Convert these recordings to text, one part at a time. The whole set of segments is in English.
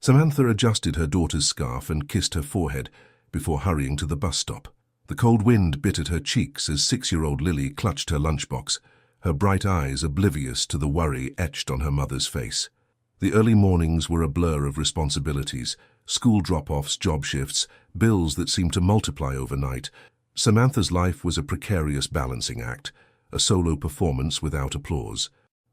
Samantha adjusted her daughter's scarf and kissed her forehead before hurrying to the bus stop. The cold wind bit at her cheeks as 6-year-old Lily clutched her lunchbox, her bright eyes oblivious to the worry etched on her mother's face. The early mornings were a blur of responsibilities, school drop-offs, job shifts, bills that seemed to multiply overnight. Samantha's life was a precarious balancing act, a solo performance without applause.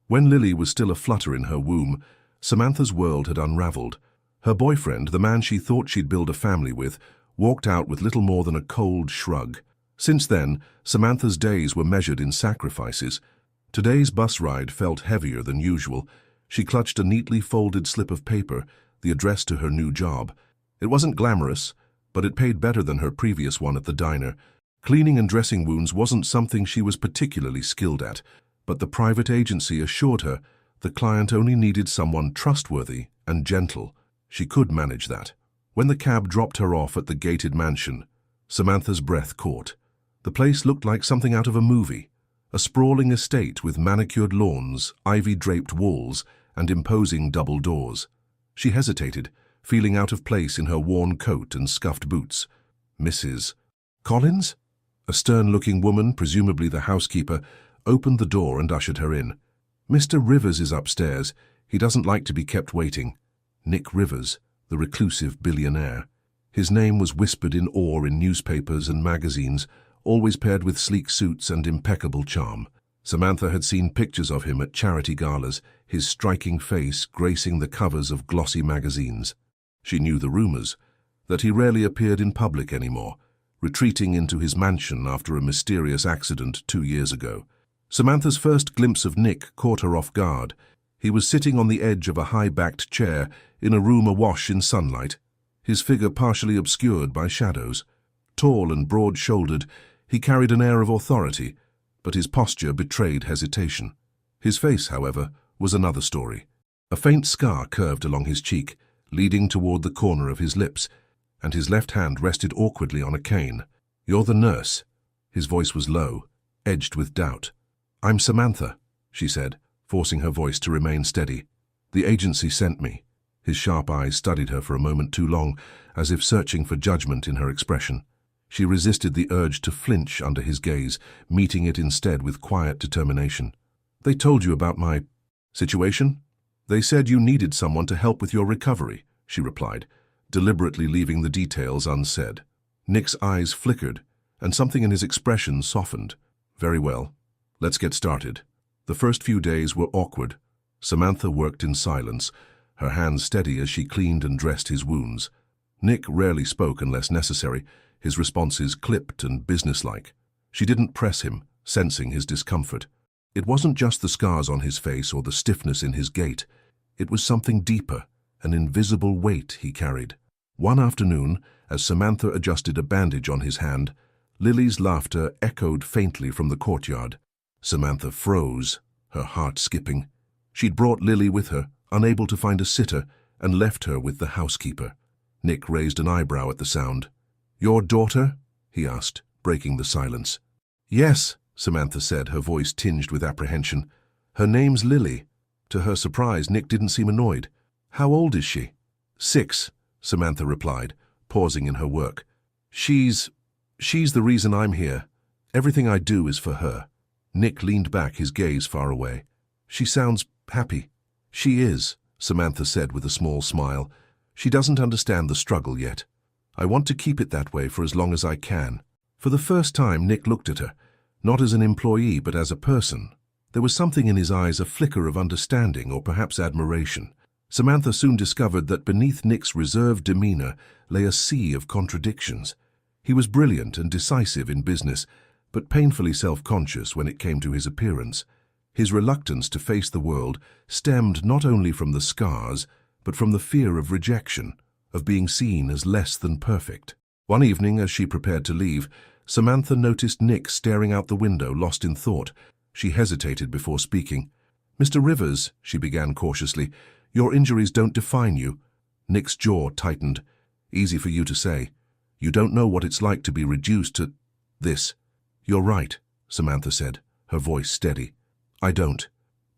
When Lily was still aflutter in her womb, Samantha's world had unraveled. Her boyfriend, the man she thought she'd build a family with, walked out with little more than a cold shrug. Since then, Samantha's days were measured in sacrifices. Today's bus ride felt heavier than usual. She clutched a neatly folded slip of paper, the address to her new job. It wasn't glamorous, but it paid better than her previous one at the diner. Cleaning and dressing wounds wasn't something she was particularly skilled at, but the private agency assured her the client only needed someone trustworthy and gentle. She could manage that. When the cab dropped her off at the gated mansion, Samantha's breath caught. The place looked like something out of a movie, a sprawling estate with manicured lawns, ivy-draped walls, and imposing double doors. She hesitated, feeling out of place in her worn coat and scuffed boots. Mrs. Collins? A stern-looking woman, presumably the housekeeper, opened the door and ushered her in. Mr. Rivers is upstairs. He doesn't like to be kept waiting. Nick Rivers, the reclusive billionaire. His name was whispered in awe in newspapers and magazines, always paired with sleek suits and impeccable charm. Samantha had seen pictures of him at charity galas, his striking face gracing the covers of glossy magazines. She knew the rumors, that he rarely appeared in public anymore, retreating into his mansion after a mysterious accident 2 years ago. Samantha's first glimpse of Nick caught her off guard. He was sitting on the edge of a high-backed chair in a room awash in sunlight, his figure partially obscured by shadows. Tall and broad-shouldered, he carried an air of authority, but his posture betrayed hesitation. His face, however, was another story. A faint scar curved along his cheek, leading toward the corner of his lips, and his left hand rested awkwardly on a cane. "You're the nurse." His voice was low, edged with doubt. "I'm Samantha," she said, forcing her voice to remain steady. "The agency sent me." His sharp eyes studied her for a moment too long, as if searching for judgment in her expression. She resisted the urge to flinch under his gaze, meeting it instead with quiet determination. "They told you about my situation? They said you needed someone to help with your recovery," she replied, deliberately leaving the details unsaid. Nick's eyes flickered, and something in his expression softened. "Very well. Let's get started." The first few days were awkward. Samantha worked in silence, her hands steady as she cleaned and dressed his wounds. Nick rarely spoke unless necessary, his responses clipped and businesslike. She didn't press him, sensing his discomfort. It wasn't just the scars on his face or the stiffness in his gait. It was something deeper, an invisible weight he carried. One afternoon, as Samantha adjusted a bandage on his hand, Lily's laughter echoed faintly from the courtyard. Samantha froze, her heart skipping. She'd brought Lily with her, unable to find a sitter, and left her with the housekeeper. Nick raised an eyebrow at the sound. "Your daughter?" he asked, breaking the silence. "Yes," Samantha said, her voice tinged with apprehension. "Her name's Lily." To her surprise, Nick didn't seem annoyed. "How old is she?" "6, Samantha replied, pausing in her work. She's the reason I'm here. Everything I do is for her." Nick leaned back, his gaze far away. "She sounds happy." "She is," Samantha said with a small smile. "She doesn't understand the struggle yet. I want to keep it that way for as long as I can." For the first time, Nick looked at her, not as an employee but as a person. There was something in his eyes, a flicker of understanding or perhaps admiration. Samantha soon discovered that beneath Nick's reserved demeanor lay a sea of contradictions. He was brilliant and decisive in business, but painfully self-conscious when it came to his appearance. His reluctance to face the world stemmed not only from the scars, but from the fear of rejection, of being seen as less than perfect. One evening, as she prepared to leave, Samantha noticed Nick staring out the window, lost in thought. She hesitated before speaking. "Mr. Rivers," she began cautiously, "your injuries don't define you." Nick's jaw tightened. "Easy for you to say. You don't know what it's like to be reduced to this." "You're right," Samantha said, her voice steady. "I don't.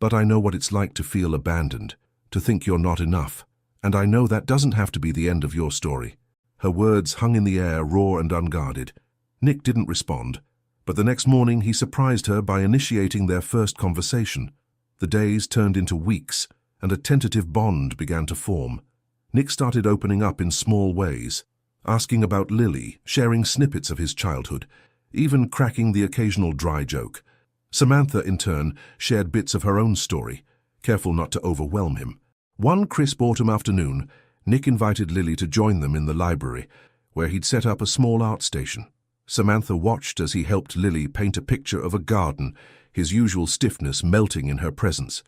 But I know what it's like to feel abandoned, to think you're not enough, And I know that doesn't have to be the end of your story." Her words hung in the air, raw and unguarded. Nick didn't respond, but the next morning he surprised her by initiating their first conversation. The days turned into weeks, and a tentative bond began to form. Nick started opening up in small ways, asking about Lily, sharing snippets of his childhood, even cracking the occasional dry joke. Samantha, in turn, shared bits of her own story, careful not to overwhelm him. One crisp autumn afternoon, Nick invited Lily to join them in the library, where he'd set up a small art station. Samantha watched as he helped Lily paint a picture of a garden, his usual stiffness melting in her presence.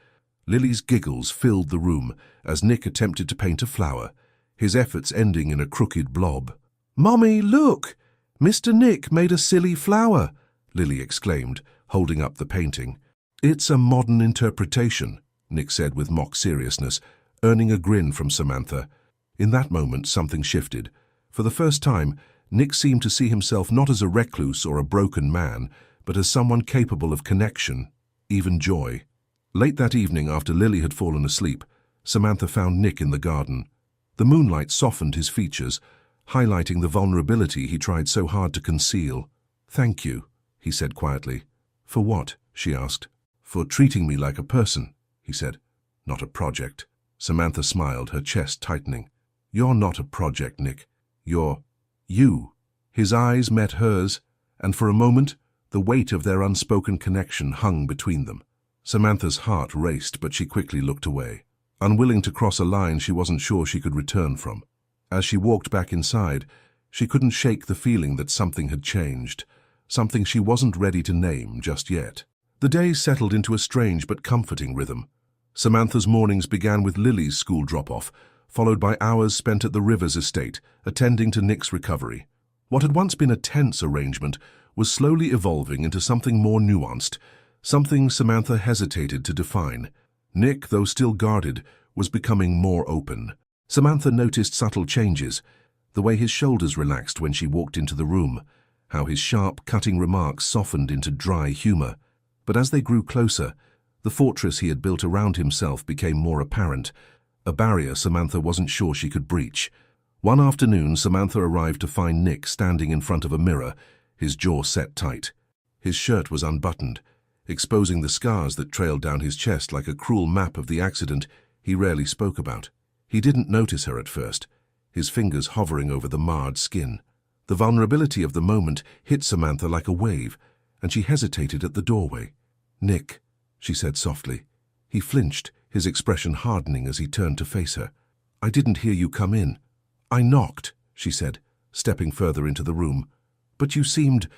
Lily's giggles filled the room as Nick attempted to paint a flower, his efforts ending in a crooked blob. "Mommy, look! Mr. Nick made a silly flower," Lily exclaimed, holding up the painting. "It's a modern interpretation," Nick said with mock seriousness, earning a grin from Samantha. In that moment, something shifted. For the first time, Nick seemed to see himself not as a recluse or a broken man, but as someone capable of connection, even joy. Late that evening, after Lily had fallen asleep, Samantha found Nick in the garden. The moonlight softened his features, highlighting the vulnerability he tried so hard to conceal. "Thank you," he said quietly. "For what?" she asked. "For treating me like a person," he said. "Not a project." Samantha smiled, her chest tightening. "You're not a project, Nick. You're you." His eyes met hers, and for a moment, the weight of their unspoken connection hung between them. Samantha's heart raced, but she quickly looked away, unwilling to cross a line she wasn't sure she could return from. As she walked back inside, she couldn't shake the feeling that something had changed, something she wasn't ready to name just yet. The days settled into a strange but comforting rhythm. Samantha's mornings began with Lily's school drop-off, followed by hours spent at the Rivers estate, attending to Nick's recovery. What had once been a tense arrangement was slowly evolving into something more nuanced, something Samantha hesitated to define. Nick, though still guarded, was becoming more open. Samantha noticed subtle changes, the way his shoulders relaxed when she walked into the room, how his sharp, cutting remarks softened into dry humor. But as they grew closer, the fortress he had built around himself became more apparent, a barrier Samantha wasn't sure she could breach. One afternoon, Samantha arrived to find Nick standing in front of a mirror, his jaw set tight. His shirt was unbuttoned, exposing the scars that trailed down his chest like a cruel map of the accident he rarely spoke about. He didn't notice her at first, his fingers hovering over the marred skin. The vulnerability of the moment hit Samantha like a wave, and she hesitated at the doorway. "Nick," she said softly. He flinched, his expression hardening as he turned to face her. "I didn't hear you come in." "I knocked," she said, stepping further into the room. "But you seemed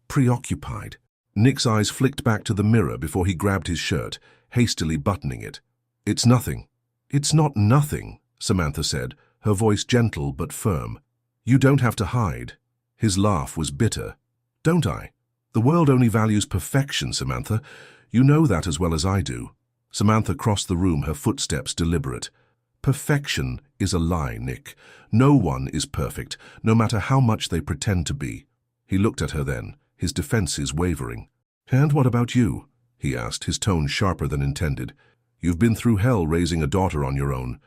preoccupied." Nick's eyes flicked back to the mirror before he grabbed his shirt, hastily buttoning it. "It's nothing." "It's not nothing," Samantha said, her voice gentle but firm. "You don't have to hide." His laugh was bitter. "Don't I? The world only values perfection, Samantha. You know that as well as I do." Samantha crossed the room, her footsteps deliberate. "Perfection is a lie, Nick. No one is perfect, no matter how much they pretend to be." He looked at her then, his defenses wavering. "And what about you?" he asked, his tone sharper than intended. "You've been through hell raising a daughter on your own.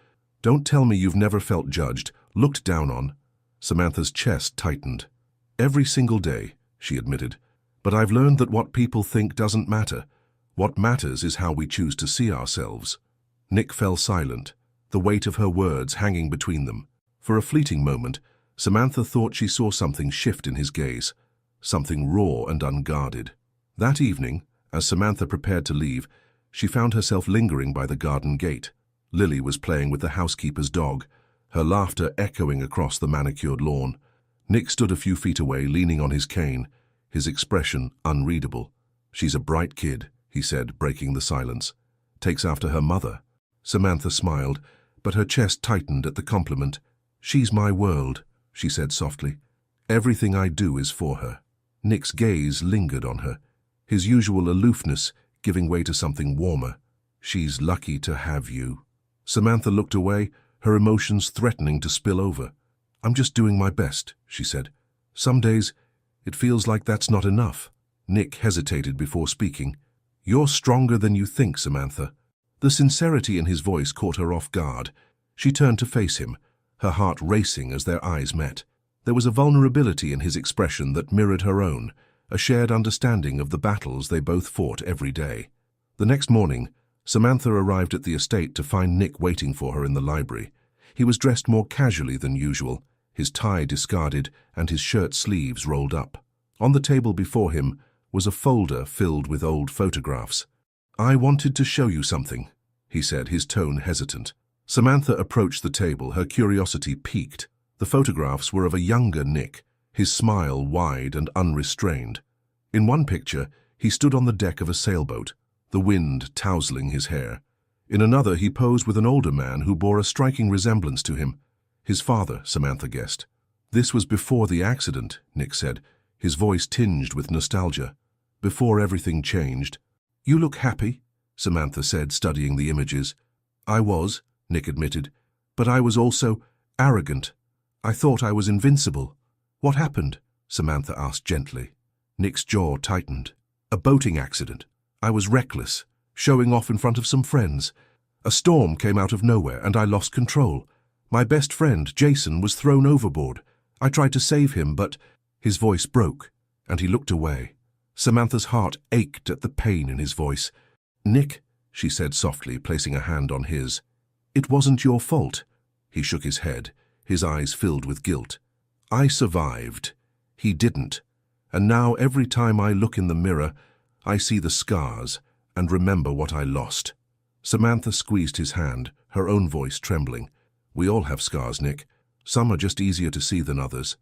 Don't tell me you've never felt judged, looked down on." Samantha's chest tightened. "Every single day," she admitted. "But I've learned that what people think doesn't matter. What matters is how we choose to see ourselves." Nick fell silent, the weight of her words hanging between them. For a fleeting moment, Samantha thought she saw something shift in his gaze, something raw and unguarded. That evening, as Samantha prepared to leave, she found herself lingering by the garden gate. Lily was playing with the housekeeper's dog, her laughter echoing across the manicured lawn. Nick stood a few feet away, leaning on his cane, his expression unreadable. "She's a bright kid," he said, breaking the silence. "Takes after her mother." Samantha smiled, but her chest tightened at the compliment. "She's my world," she said softly. "Everything I do is for her." Nick's gaze lingered on her, his usual aloofness giving way to something warmer. "She's lucky to have you." Samantha looked away, her emotions threatening to spill over. "I'm just doing my best," she said. "Some days, it feels like that's not enough." Nick hesitated before speaking. "You're stronger than you think, Samantha." The sincerity in his voice caught her off guard. She turned to face him, her heart racing as their eyes met. There was a vulnerability in his expression that mirrored her own, a shared understanding of the battles they both fought every day. The next morning, Samantha arrived at the estate to find Nick waiting for her in the library. He was dressed more casually than usual, his tie discarded and his shirt sleeves rolled up. On the table before him was a folder filled with old photographs. "I wanted to show you something," he said, his tone hesitant. Samantha approached the table, her curiosity piqued. The photographs were of a younger Nick, his smile wide and unrestrained. In one picture, he stood on the deck of a sailboat, the wind tousling his hair. In another, he posed with an older man who bore a striking resemblance to him. His father, Samantha guessed. "This was before the accident," Nick said, his voice tinged with nostalgia. "Before everything changed." "You look happy," Samantha said, studying the images. "I was," Nick admitted, "but I was also arrogant. I thought I was invincible." "What happened?" Samantha asked gently. Nick's jaw tightened. "A boating accident. I was reckless, showing off in front of some friends. A storm came out of nowhere and I lost control. My best friend, Jason, was thrown overboard. I tried to save him, but—" His voice broke, and he looked away. Samantha's heart ached at the pain in his voice. "Nick," she said softly, placing a hand on his. "It wasn't your fault." He shook his head, his eyes filled with guilt. "I survived. He didn't. And now every time I look in the mirror, I see the scars and remember what I lost." Samantha squeezed his hand, her own voice trembling. "We all have scars, Nick. Some are just easier to see than others."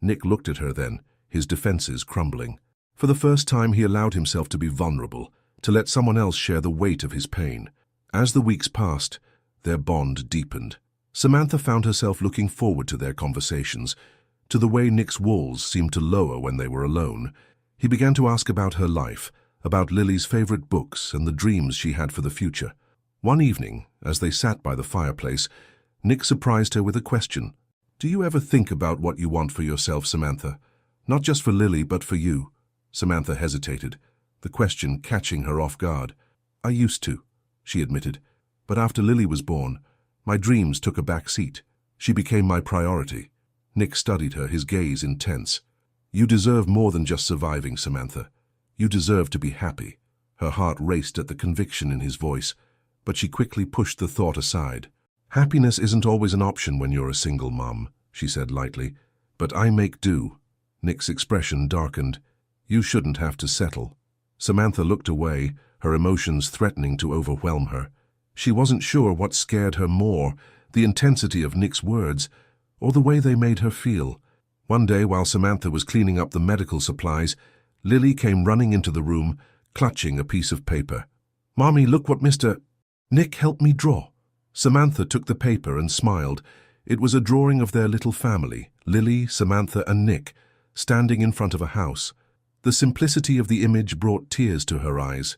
Nick looked at her then, his defenses crumbling. For the first time, he allowed himself to be vulnerable, to let someone else share the weight of his pain. As the weeks passed, their bond deepened. Samantha found herself looking forward to their conversations, to the way Nick's walls seemed to lower when they were alone. He began to ask about her life, about Lily's favorite books and the dreams she had for the future. One evening, as they sat by the fireplace, Nick surprised her with a question. "Do you ever think about what you want for yourself, Samantha? Not just for Lily, but for you?" Samantha hesitated, the question catching her off guard. "I used to," she admitted. "But after Lily was born, my dreams took a back seat. She became my priority." Nick studied her, his gaze intense. "You deserve more than just surviving, Samantha. You deserve to be happy." Her heart raced at the conviction in his voice, but she quickly pushed the thought aside. "Happiness isn't always an option when you're a single mom," she said lightly. "But I make do." Nick's expression darkened. "You shouldn't have to settle." Samantha looked away, her emotions threatening to overwhelm her. She wasn't sure what scared her more, the intensity of Nick's words, or the way they made her feel. One day, while Samantha was cleaning up the medical supplies, Lily came running into the room, clutching a piece of paper. "Mommy, look what Mr. Nick helped me draw." Samantha took the paper and smiled. It was a drawing of their little family, Lily, Samantha, and Nick, standing in front of a house. The simplicity of the image brought tears to her eyes.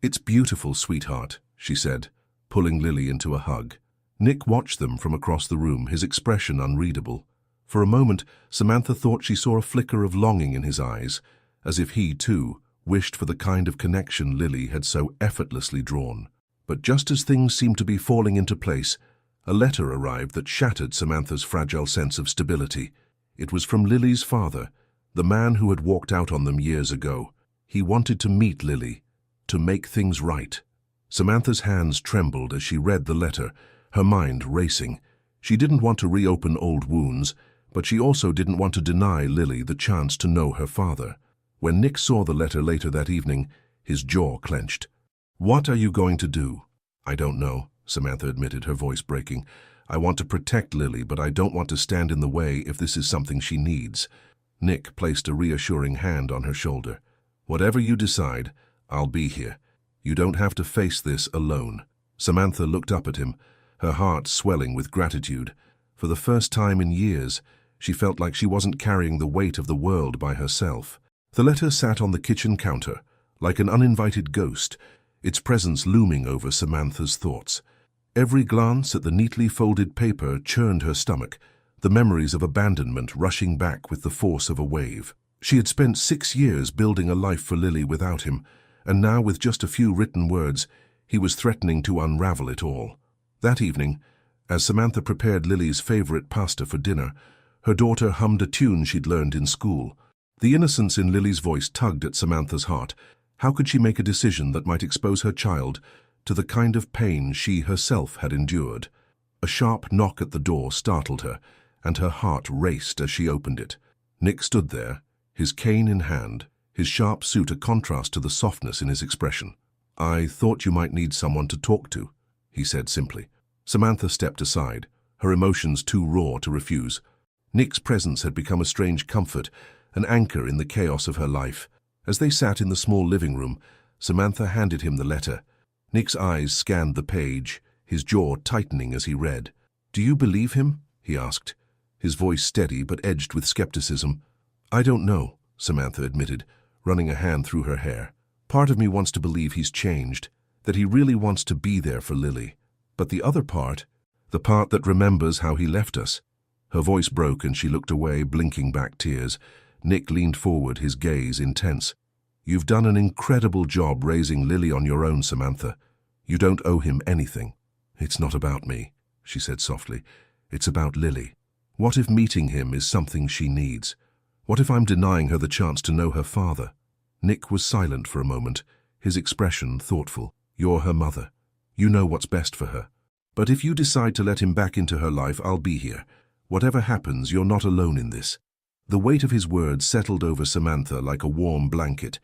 "It's beautiful, sweetheart," she said, pulling Lily into a hug. Nick watched them from across the room, his expression unreadable. For a moment, Samantha thought she saw a flicker of longing in his eyes, as if he, too, wished for the kind of connection Lily had so effortlessly drawn. But just as things seemed to be falling into place, a letter arrived that shattered Samantha's fragile sense of stability. It was from Lily's father, the man who had walked out on them years ago. He wanted to meet Lily, to make things right. Samantha's hands trembled as she read the letter, her mind racing. She didn't want to reopen old wounds, but she also didn't want to deny Lily the chance to know her father. When Nick saw the letter later that evening, his jaw clenched. "What are you going to do?" "I don't know," Samantha admitted, her voice breaking. "I want to protect Lily, but I don't want to stand in the way if this is something she needs." Nick placed a reassuring hand on her shoulder. "Whatever you decide, I'll be here. You don't have to face this alone." Samantha looked up at him, her heart swelling with gratitude. For the first time in years, she felt like she wasn't carrying the weight of the world by herself. The letter sat on the kitchen counter, like an uninvited ghost, its presence looming over Samantha's thoughts. Every glance at the neatly folded paper churned her stomach, the memories of abandonment rushing back with the force of a wave. She had spent 6 years building a life for Lily without him, and now with just a few written words, he was threatening to unravel it all. That evening, As Samantha prepared Lily's favorite pasta for dinner, her daughter hummed a tune she'd learned in school. The innocence in Lily's voice tugged at Samantha's heart. How could she make a decision that might expose her child to the kind of pain she herself had endured? A sharp knock at the door startled her, and her heart raced as she opened it. Nick stood there, his cane in hand, his sharp suit a contrast to the softness in his expression. "I thought you might need someone to talk to," he said simply. Samantha stepped aside, her emotions too raw to refuse. Nick's presence had become a strange comfort, an anchor in the chaos of her life. As they sat in the small living room, Samantha handed him the letter. Nick's eyes scanned the page, his jaw tightening as he read. "Do you believe him?" he asked, his voice steady but edged with skepticism. "I don't know," Samantha admitted, running a hand through her hair. "Part of me wants to believe he's changed, that he really wants to be there for Lily. But the other part, the part that remembers how he left us." Her voice broke and she looked away, blinking back tears. Nick leaned forward, his gaze intense. "You've done an incredible job raising Lily on your own, Samantha. You don't owe him anything." "It's not about me," she said softly. "It's about Lily. What if meeting him is something she needs? What if I'm denying her the chance to know her father?" Nick was silent for a moment, his expression thoughtful. "You're her mother. You know what's best for her. But if you decide to let him back into her life, I'll be here. Whatever happens, you're not alone in this." The weight of his words settled over Samantha like a warm blanket,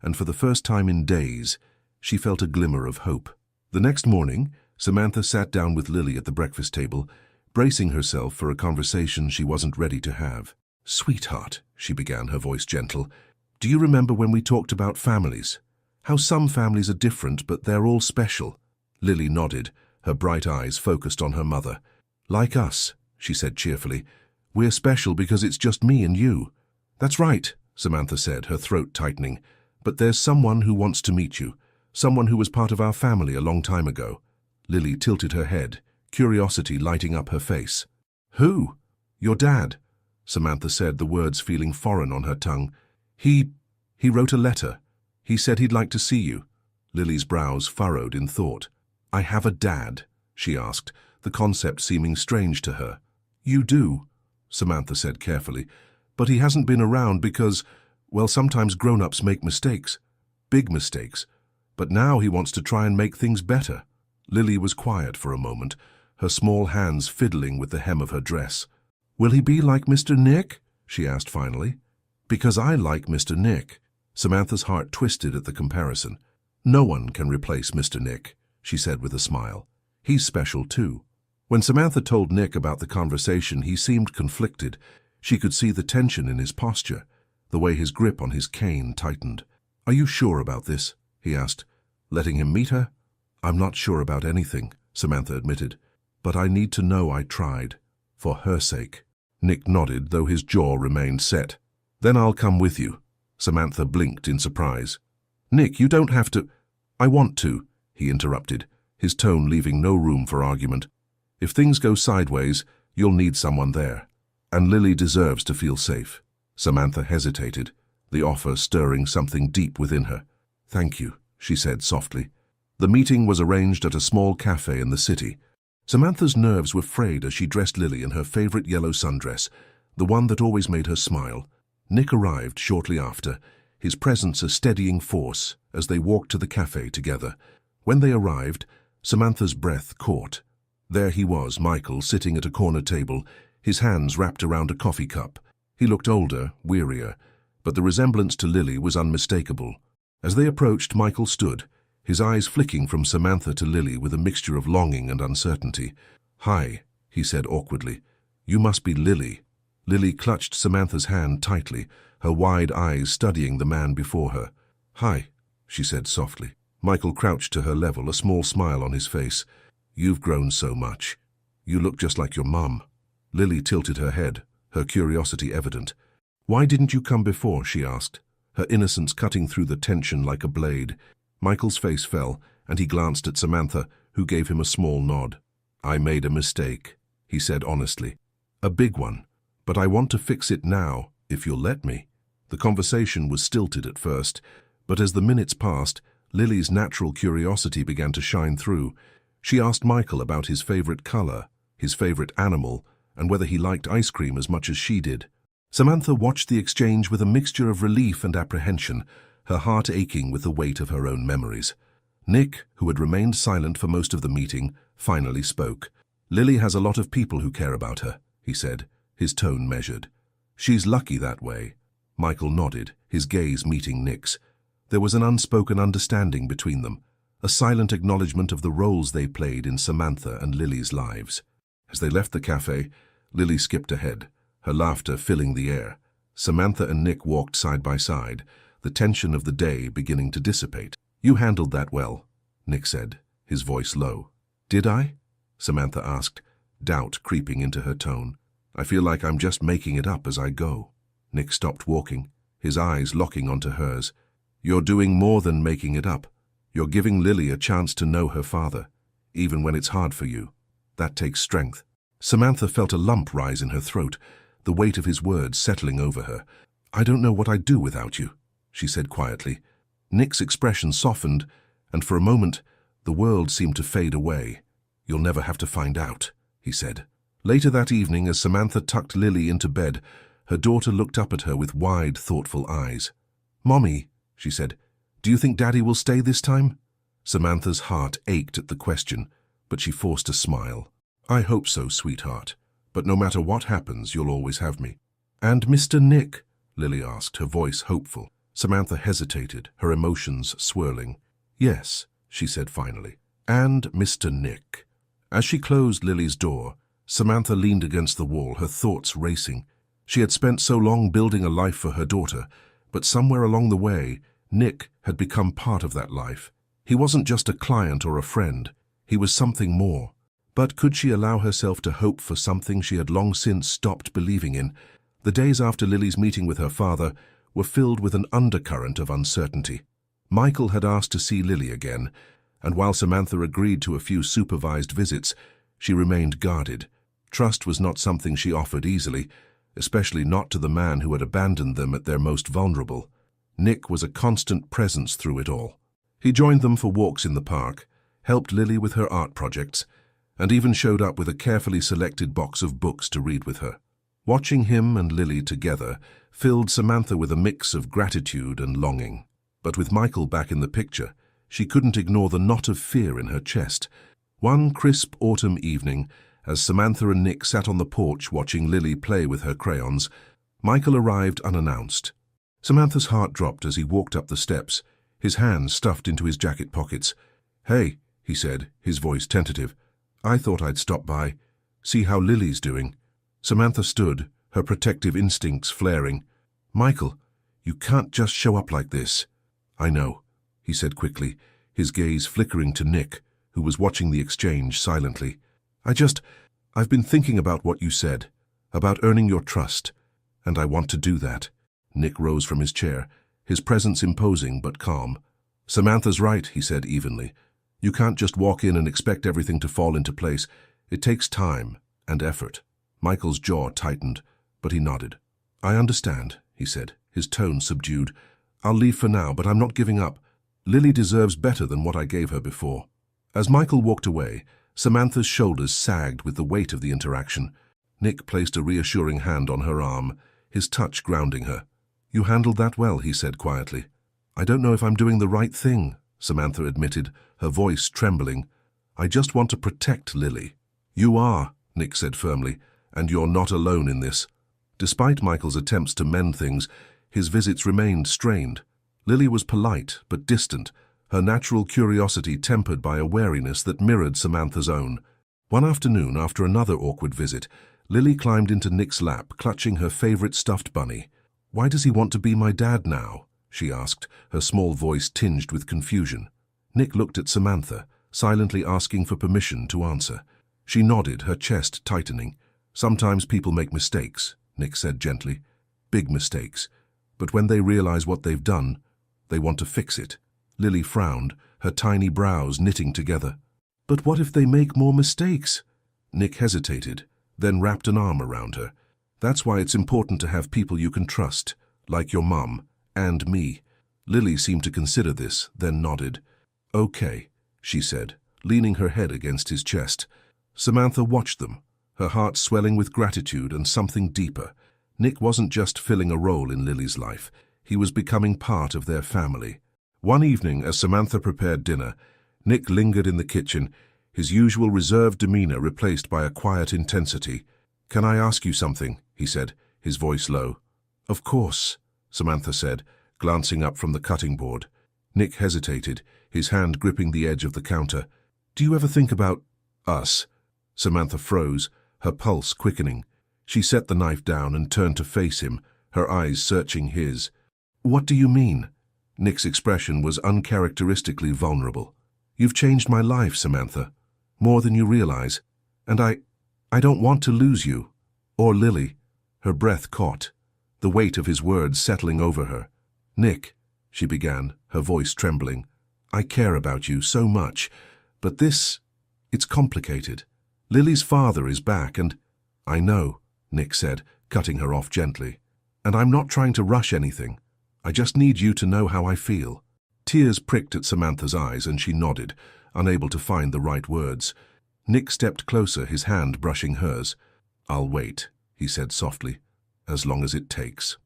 and for the first time in days, she felt a glimmer of hope. The next morning, Samantha sat down with Lily at the breakfast table, bracing herself for a conversation she wasn't ready to have. "Sweetheart," she began, her voice gentle, "do you remember when we talked about families? How some families are different, but they're all special?" Lily nodded, her bright eyes focused on her mother. "Like us," she said cheerfully. "We're special because it's just me and you." "That's right," Samantha said, her throat tightening. "But there's someone who wants to meet you, someone who was part of our family a long time ago." Lily tilted her head, curiosity lighting up her face. "Who?" "Your dad," Samantha said, the words feeling foreign on her tongue. He wrote a letter. He said he'd like to see you." Lily's brows furrowed in thought. "I have a dad?" she asked, the concept seeming strange to her. "You do," Samantha said carefully, "but he hasn't been around because, well, sometimes grown-ups make mistakes. Big mistakes. But now he wants to try and make things better." Lily was quiet for a moment, her small hands fiddling with the hem of her dress. "Will he be like Mr. Nick?" she asked finally. "Because I like Mr. Nick." Samantha's heart twisted at the comparison. "No one can replace Mr. Nick," she said with a smile. "He's special too." When Samantha told Nick about the conversation, he seemed conflicted. She could see the tension in his posture, the way his grip on his cane tightened. "Are you sure about this?" he asked. "Letting him meet her?" "I'm not sure about anything," Samantha admitted. "But I need to know I tried. For her sake." Nick nodded, though his jaw remained set. "Then I'll come with you." Samantha blinked in surprise. "Nick, you don't have to—" "I want to," he interrupted, his tone leaving no room for argument. "If things go sideways, you'll need someone there. And Lily deserves to feel safe." Samantha hesitated, the offer stirring something deep within her. "Thank you," she said softly. The meeting was arranged at a small cafe in the city. Samantha's nerves were frayed as she dressed Lily in her favorite yellow sundress, the one that always made her smile. Nick arrived shortly after, his presence a steadying force as they walked to the cafe together. When they arrived, Samantha's breath caught. There he was, Michael, sitting at a corner table, his hands wrapped around a coffee cup. He looked older, wearier, but the resemblance to Lily was unmistakable. As they approached, Michael stood, his eyes flicking from Samantha to Lily with a mixture of longing and uncertainty. "Hi," he said awkwardly. "You must be Lily." Lily clutched Samantha's hand tightly, her wide eyes studying the man before her. "Hi," she said softly. Michael crouched to her level, a small smile on his face. "You've grown so much. You look just like your mum." Lily tilted her head, her curiosity evident. "Why didn't you come before?" she asked, her innocence cutting through the tension like a blade. Michael's face fell, and he glanced at Samantha, who gave him a small nod. "I made a mistake," he said honestly. "A big one. But I want to fix it now, if you'll let me." The conversation was stilted at first, but as the minutes passed, Lily's natural curiosity began to shine through. She asked Michael about his favorite color, his favorite animal, and whether he liked ice cream as much as she did. Samantha watched the exchange with a mixture of relief and apprehension, her heart aching with the weight of her own memories. Nick, who had remained silent for most of the meeting, finally spoke. "Lily has a lot of people who care about her," he said, his tone measured. "She's lucky that way." Michael nodded, his gaze meeting Nick's. There was an unspoken understanding between them, a silent acknowledgement of the roles they played in Samantha and Lily's lives. As they left the cafe, Lily skipped ahead, her laughter filling the air. Samantha and Nick walked side by side, the tension of the day beginning to dissipate. "You handled that well," Nick said, his voice low. "Did I?" Samantha asked, doubt creeping into her tone. "I feel like I'm just making it up as I go." Nick stopped walking, his eyes locking onto hers. "You're doing more than making it up. You're giving Lily a chance to know her father, even when it's hard for you. That takes strength." Samantha felt a lump rise in her throat, the weight of his words settling over her. "I don't know what I'd do without you," she said quietly. Nick's expression softened, and for a moment, the world seemed to fade away. "You'll never have to find out," he said. Later that evening, as Samantha tucked Lily into bed, her daughter looked up at her with wide, thoughtful eyes. "Mommy," she said, "do you think Daddy will stay this time?" Samantha's heart ached at the question, but she forced a smile. "I hope so, sweetheart. But no matter what happens, you'll always have me." "And Mr. Nick?" Lily asked, her voice hopeful. Samantha hesitated, her emotions swirling. "Yes," she said finally. "And Mr. Nick." As she closed Lily's door, Samantha leaned against the wall, her thoughts racing. She had spent so long building a life for her daughter, but somewhere along the way, Nick had become part of that life. He wasn't just a client or a friend, he was something more. But could she allow herself to hope for something she had long since stopped believing in? The days after Lily's meeting with her father were filled with an undercurrent of uncertainty. Michael had asked to see Lily again, and while Samantha agreed to a few supervised visits, she remained guarded. Trust was not something she offered easily, especially not to the man who had abandoned them at their most vulnerable. Nick was a constant presence through it all. He joined them for walks in the park, helped Lily with her art projects, and even showed up with a carefully selected box of books to read with her. Watching him and Lily together filled Samantha with a mix of gratitude and longing. But with Michael back in the picture, she couldn't ignore the knot of fear in her chest. One crisp autumn evening, as Samantha and Nick sat on the porch watching Lily play with her crayons, Michael arrived unannounced. Samantha's heart dropped as he walked up the steps, his hands stuffed into his jacket pockets. "Hey," he said, his voice tentative. "I thought I'd stop by, see how Lily's doing." Samantha stood, her protective instincts flaring. "Michael, you can't just show up like this." "I know," he said quickly, his gaze flickering to Nick, who was watching the exchange silently. I've been thinking about what you said, about earning your trust, and I want to do that." Nick rose from his chair, his presence imposing but calm. "Samantha's right," he said evenly. "You can't just walk in and expect everything to fall into place. It takes time and effort." Michael's jaw tightened, but he nodded. "I understand," he said, his tone subdued. "I'll leave for now, but I'm not giving up. Lily deserves better than what I gave her before." As Michael walked away, Samantha's shoulders sagged with the weight of the interaction. Nick placed a reassuring hand on her arm, his touch grounding her. "You handled that well," he said quietly. "I don't know if I'm doing the right thing," Samantha admitted, her voice trembling. "I just want to protect Lily." "You are," Nick said firmly, "and you're not alone in this." Despite Michael's attempts to mend things, his visits remained strained. Lily was polite but distant, her natural curiosity tempered by a wariness that mirrored Samantha's own. One afternoon, after another awkward visit, Lily climbed into Nick's lap, clutching her favorite stuffed bunny. "Why does he want to be my dad now?" she asked, her small voice tinged with confusion. Nick looked at Samantha, silently asking for permission to answer. She nodded, her chest tightening. "Sometimes people make mistakes," Nick said gently. "Big mistakes. But when they realize what they've done, they want to fix it." Lily frowned, her tiny brows knitting together. "But what if they make more mistakes?" Nick hesitated, then wrapped an arm around her. "That's why it's important to have people you can trust, like your mum, and me." Lily seemed to consider this, then nodded. "Okay," she said, leaning her head against his chest. Samantha watched them, her heart swelling with gratitude and something deeper. Nick wasn't just filling a role in Lily's life, he was becoming part of their family. One evening, as Samantha prepared dinner, Nick lingered in the kitchen, his usual reserved demeanor replaced by a quiet intensity. "Can I ask you something?" he said, his voice low. "Of course," Samantha said, glancing up from the cutting board. Nick hesitated, his hand gripping the edge of the counter. "Do you ever think about us?" Samantha froze, her pulse quickening. She set the knife down and turned to face him, her eyes searching his. "What do you mean?" Nick's expression was uncharacteristically vulnerable. "You've changed my life, Samantha, more than you realize, and I don't want to lose you. Or Lily." Her breath caught, the weight of his words settling over her. "Nick," she began, her voice trembling, "I care about you so much, but it's complicated. Lily's father is back and—" "I know," Nick said, cutting her off gently. "And I'm not trying to rush anything. I just need you to know how I feel." Tears pricked at Samantha's eyes and she nodded, unable to find the right words. Nick stepped closer, his hand brushing hers. "I'll wait," he said softly, "as long as it takes."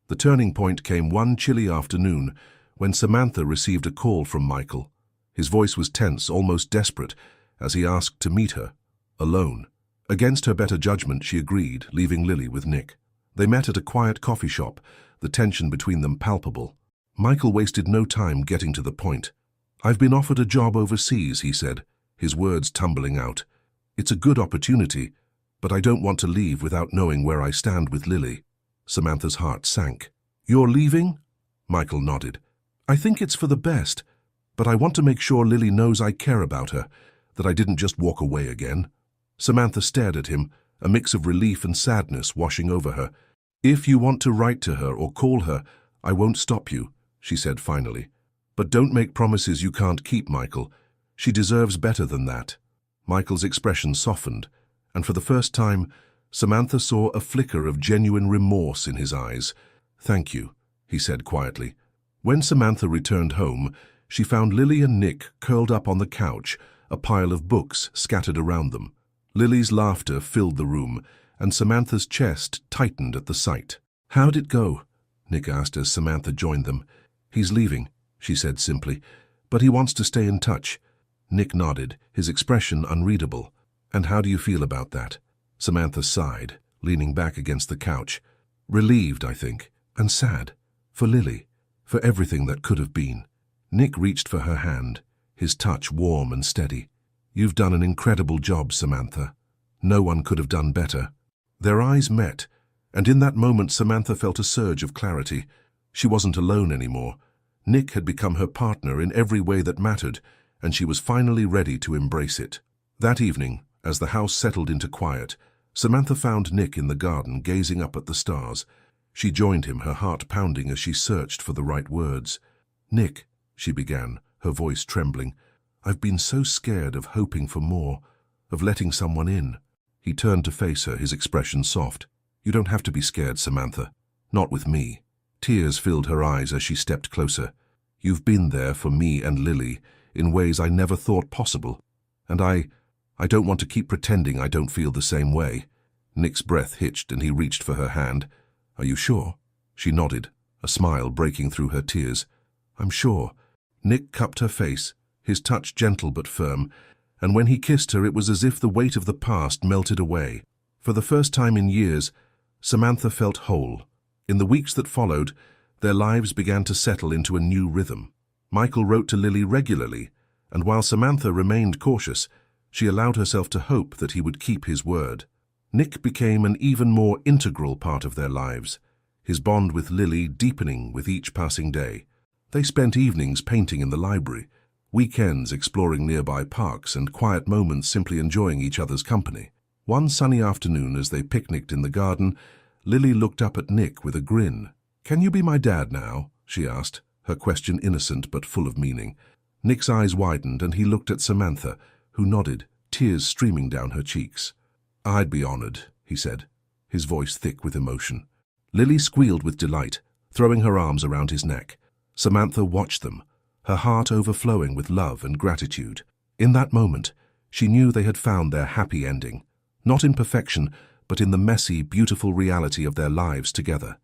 The turning point came one chilly afternoon when Samantha received a call from Michael. His voice was tense, almost desperate, as he asked to meet her, alone. Against her better judgment, she agreed, leaving Lily with Nick. They met at a quiet coffee shop, the tension between them palpable. Michael wasted no time getting to the point. "I've been offered a job overseas," he said, his words tumbling out. "It's a good opportunity, but I don't want to leave without knowing where I stand with Lily." Samantha's heart sank. "You're leaving?" Michael nodded. "I think it's for the best, but I want to make sure Lily knows I care about her, that I didn't just walk away again." Samantha stared at him, a mix of relief and sadness washing over her. "If you want to write to her or call her, I won't stop you," she said finally. "But don't make promises you can't keep, Michael. She deserves better than that." Michael's expression softened, and for the first time, Samantha saw a flicker of genuine remorse in his eyes. "Thank you," he said quietly. When Samantha returned home, she found Lily and Nick curled up on the couch, a pile of books scattered around them. Lily's laughter filled the room, and Samantha's chest tightened at the sight. "How'd it go?" Nick asked as Samantha joined them. "He's leaving," she said simply, "but he wants to stay in touch." Nick nodded, his expression unreadable. "And how do you feel about that?" Samantha sighed, leaning back against the couch. "Relieved, I think, and sad. For Lily, for everything that could have been." Nick reached for her hand, his touch warm and steady. "You've done an incredible job, Samantha. No one could have done better." Their eyes met, and in that moment Samantha felt a surge of clarity. She wasn't alone anymore. Nick had become her partner in every way that mattered, and she was finally ready to embrace it. That evening, as the house settled into quiet, Samantha found Nick in the garden gazing up at the stars. She joined him, her heart pounding as she searched for the right words. "Nick," she began, her voice trembling, "I've been so scared of hoping for more, of letting someone in." He turned to face her, his expression soft. "You don't have to be scared, Samantha. Not with me." Tears filled her eyes as she stepped closer. "You've been there for me and Lily in ways I never thought possible. And I don't want to keep pretending I don't feel the same way." Nick's breath hitched and he reached for her hand. "Are you sure?" She nodded, a smile breaking through her tears. "I'm sure." Nick cupped her face, his touch gentle but firm, and when he kissed her it was as if the weight of the past melted away. For the first time in years, Samantha felt whole. In the weeks that followed, their lives began to settle into a new rhythm. Michael wrote to Lily regularly, and while Samantha remained cautious, she allowed herself to hope that he would keep his word. Nick became an even more integral part of their lives, his bond with Lily deepening with each passing day. They spent evenings painting in the library, weekends exploring nearby parks, and quiet moments simply enjoying each other's company. One sunny afternoon, as they picnicked in the garden, Lily looked up at Nick with a grin. "Can you be my dad now?" she asked, her question innocent but full of meaning. Nick's eyes widened and he looked at Samantha, who nodded, tears streaming down her cheeks. "I'd be honored," he said, his voice thick with emotion. Lily squealed with delight, throwing her arms around his neck. Samantha watched them, her heart overflowing with love and gratitude. In that moment, she knew they had found their happy ending. not in perfection, but in the messy, beautiful reality of their lives together.